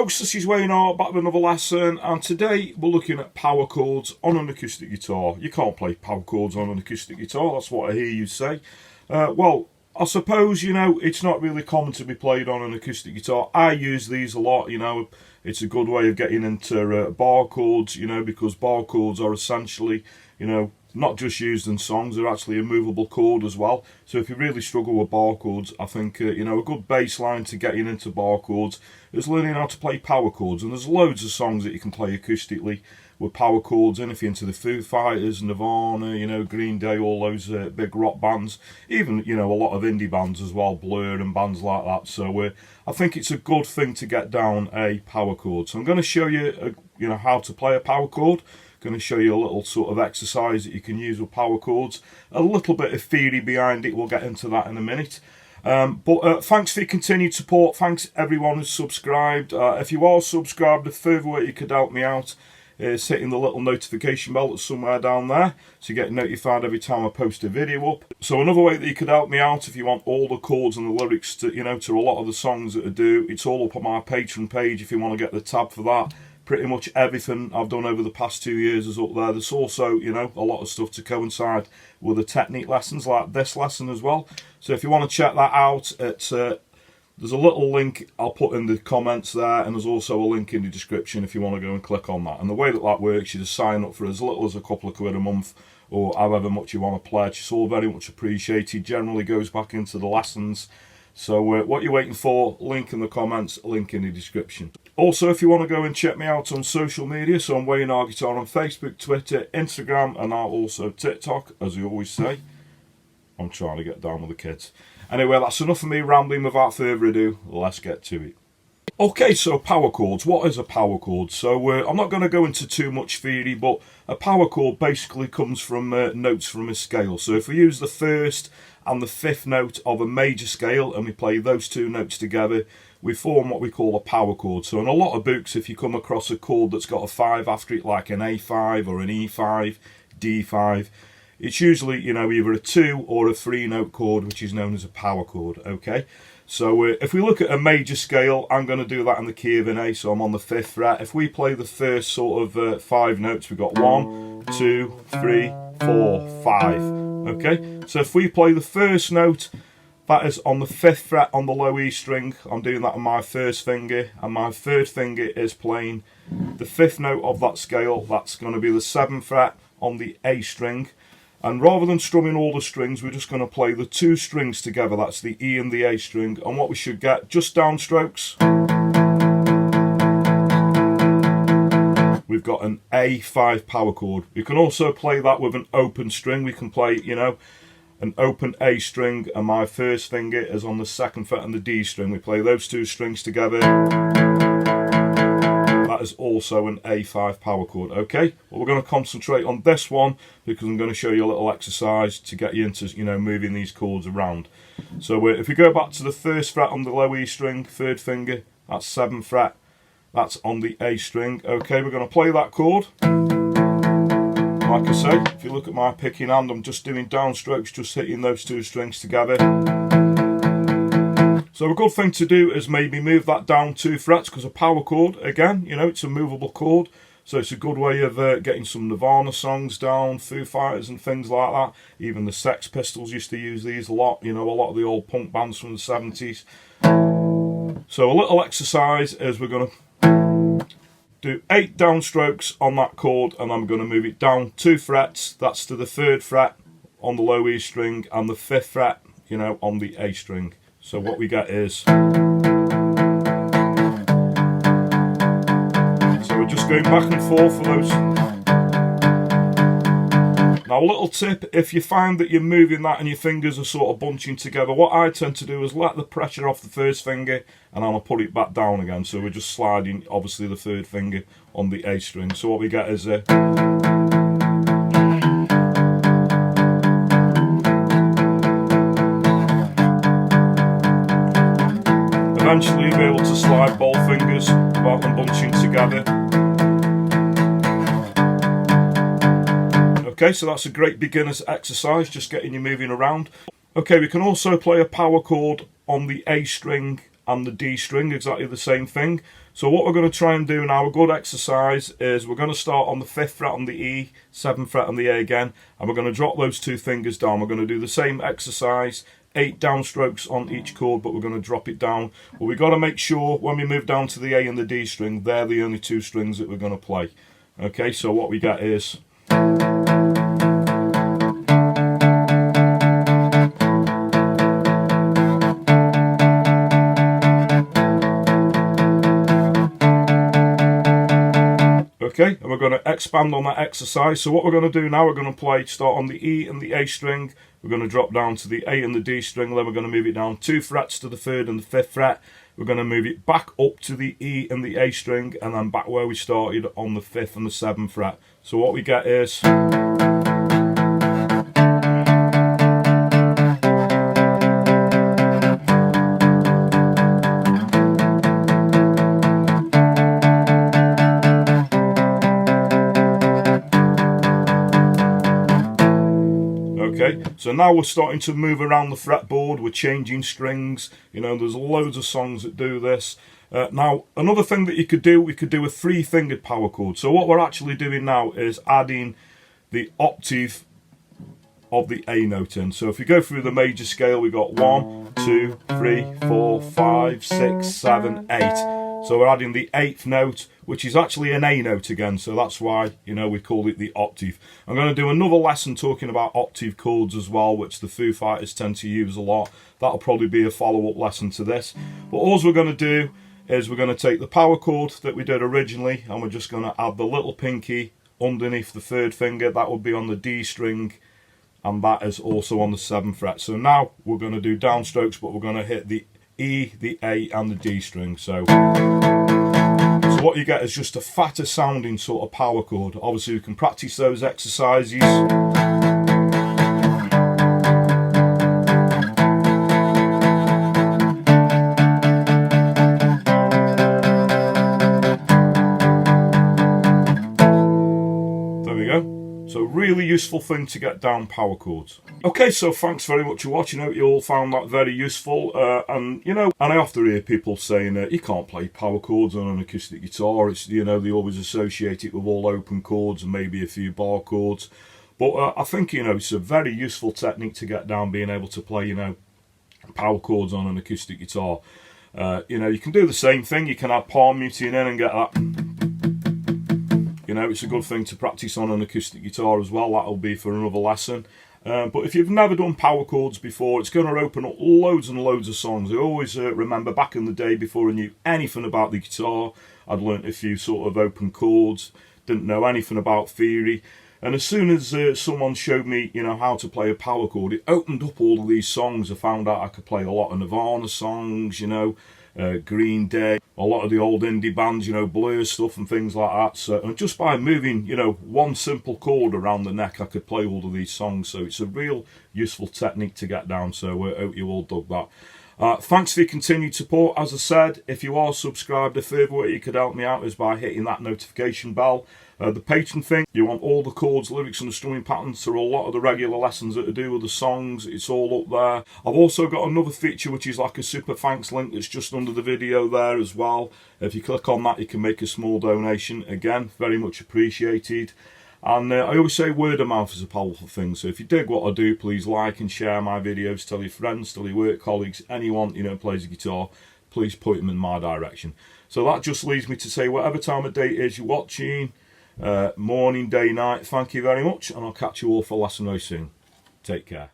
folks, this is Wayne R, back with another lesson, and today we're looking at power chords on an acoustic guitar. You can't play power chords on an acoustic guitar, that's what I hear you say. Well, I suppose, you know, it's not really common to be played on an acoustic guitar. I use these a lot, you know. It's a good way of getting into bar chords, you know, because bar chords are essentially, you know, not just used in songs, they're actually a movable chord as well. So if you really struggle with bar chords, I think, you know, a good baseline to getting into bar chords is learning how to play power chords. And there's loads of songs that you can play acoustically with power chords in. If you're into the Foo Fighters, Nirvana, you know, Green Day, all those big rock bands, even, you know, a lot of indie bands as well, Blur and bands like that. So I think it's a good thing to get down a power chord. So I'm going to show you, you know, how to play a power chord. Going to show you a little sort of exercise that you can use with power chords. A little bit of theory behind it, we'll get into that in a minute. But thanks for your continued support. Thanks everyone who's subscribed. If you are subscribed, the further way you could help me out is hitting the little notification bell that's somewhere down there, so you get notified every time I post a video up. So another way that you could help me out, if you want all the chords and the lyrics to, you know, to a lot of the songs that I do, it's all up on my Patreon page if you want to get the tab for that. Pretty much everything I've done over the past 2 years is up there. There's also, you know, a lot of stuff to coincide with the technique lessons, like this lesson as well. So if you want to check that out, it's there's a little link I'll put in the comments there, and there's also a link in the description if you want to go and click on that. And the way that that works, you just sign up for as little as a couple of quid a month, or however much you want to pledge. It's all very much appreciated. Generally goes back into the lessons. So what you're waiting for, link in the comments, link in the description. Also, if you want to go and check me out on social media, so I'm Wayne R Guitar on Facebook, Twitter, Instagram, and now also TikTok, as we always say. I'm trying to get down with the kids. Anyway, that's enough of me rambling. Without further ado, let's get to it. Okay, so power chords. What is a power chord? So I'm not going to go into too much theory, but a power chord basically comes from notes from a scale. So if we use the first and the fifth note of a major scale and we play those two notes together, we form what we call a power chord. So in a lot of books, if you come across a chord that's got a 5 after it, like an A5 or an E5, D5, it's usually, you know, either a 2 or a 3 note chord, which is known as a power chord. Okay, so if we look at a major scale, I'm going to do that in the key of an A, so I'm on the 5th fret. If we play the first sort of 5 notes, we've got 1, 2, 3, 4, 5. Okay, so if we play the first note, that is on the 5th fret on the low E string. I'm doing that on my first finger, and my third finger is playing the 5th note of that scale. That's going to be the 7th fret on the A string. And rather than strumming all the strings, we're just going to play the 2 strings together. That's the E and the A string. And what we should get, just downstrokes, we've got an A5 power chord. You can also play that with an open string. We can play, you know, an open A string, and my first finger is on the 2nd fret and the D string. We play those 2 strings together. That is also an A5 power chord. Okay, well, we're going to concentrate on this one because I'm going to show you a little exercise to get you into, you know, moving these chords around. So if we go back to the 1st fret on the low E string, 3rd finger, that's 7th fret, that's on the A string. Okay, we're going to play that chord. Like I say, if you look at my picking hand, I'm just doing downstrokes, just hitting those 2 strings together. So a good thing to do is maybe move that down 2 frets, because a power chord, again, you know, it's a movable chord. So it's a good way of getting some Nirvana songs down, Foo Fighters and things like that. Even the Sex Pistols used to use these a lot, you know, a lot of the old punk bands from the 70s. So a little exercise is we're going to do 8 downstrokes on that chord, and then we're going to move it down 2 frets. That's to the 3rd fret on the low E string and the 5th fret, you know, on the A string. So what we get is, so we're just going back and forth for those. Now a little tip, if you find that you're moving that and your fingers are sort of bunching together, what I tend to do is let the pressure off the first finger and then I'll put it back down again. So we're just sliding, obviously, the 3rd finger on the A string. So what we get is eventually you'll be able to slide both fingers without them bunching together. Okay, so that's a great beginner's exercise, just getting you moving around. Okay, we can also play a power chord on the A string and the D string, exactly the same thing. So what we're going to try and do now, a good exercise, is we're going to start on the 5th fret on the E, 7th fret on the A again, and we're going to drop those 2 fingers down. We're going to do the same exercise, 8 downstrokes on each chord, but we're going to drop it down. But we've got to make sure when we move down to the A and the D string, they're the only 2 strings that we're going to play. Okay, so what we get is... Okay, and we're going to expand on that exercise. So what we're going to do now, we're going to start on the E and the A string. We're going to drop down to the A and the D string. Then we're going to move it down 2 frets to the 3rd and the 5th fret. We're going to move it back up to the E and the A string, and then back where we started on the 5th and the 7th fret. So what we get is... Okay, so now we're starting to move around the fretboard, we're changing strings, you know, there's loads of songs that do this. Now, another thing that you could do, we could do a 3-fingered power chord. So what we're actually doing now is adding the octave of the A note in. So if you go through the major scale, we've got 1, 2, 3, 4, 5, 6, 7, 8. So we're adding the 8th note, which is actually an A note again, so that's why, you know, we call it the octave. I'm going to do another lesson talking about octave chords as well, which the Foo Fighters tend to use a lot. That'll probably be a follow-up lesson to this. But all we're going to do is we're going to take the power chord that we did originally, and we're just going to add the little pinky underneath the 3rd finger. That will be on the D string, and that is also on the 7th fret. So now we're going to do downstrokes, but we're going to hit the E, the A and the D string. So what you get is just a fatter sounding sort of power chord. Obviously you can practice those exercises. There we go. So really useful thing to get down power chords. Okay, so thanks very much for watching. I hope you all found that very useful. And you know, and I often hear people saying you can't play power chords on an acoustic guitar. It's, you know, they always associate it with all open chords and maybe a few bar chords. But I think, you know, it's a very useful technique to get down, being able to play, you know, power chords on an acoustic guitar. You know, you can do the same thing. You can add palm muting in and get that. You know, it's a good thing to practice on an acoustic guitar as well. That'll be for another lesson. But if you've never done power chords before, it's going to open up loads and loads of songs. I always remember back in the day, before I knew anything about the guitar, I'd learnt a few sort of open chords, didn't know anything about theory. And as soon as someone showed me, you know, how to play a power chord, it opened up all of these songs. I found out I could play a lot of Nirvana songs, you know, Green Day, a lot of the old indie bands, you know, Blur stuff and things like that. So, and just by moving, you know, one simple chord around the neck, I could play all of these songs. So it's a real useful technique to get down. So I hope you all dug that. Thanks for your continued support. As I said, if you are subscribed, a further way you could help me out is by hitting that notification bell. The patron thing, you want all the chords, lyrics and the strumming patterns for a lot of the regular lessons that I do with the songs. It's all up there. I've also got another feature which is like a super thanks link that's just under the video there as well. If you click on that, you can make a small donation. Again, very much appreciated. And I always say word of mouth is a powerful thing. So if you dig what I do, please like and share my videos. Tell your friends, tell your work colleagues, anyone, you know, plays a guitar, please point them in my direction. So that just leaves me to say, whatever time of day it is you're watching, morning, day, night, thank you very much, and I'll catch you all for a lesson very soon. Take care.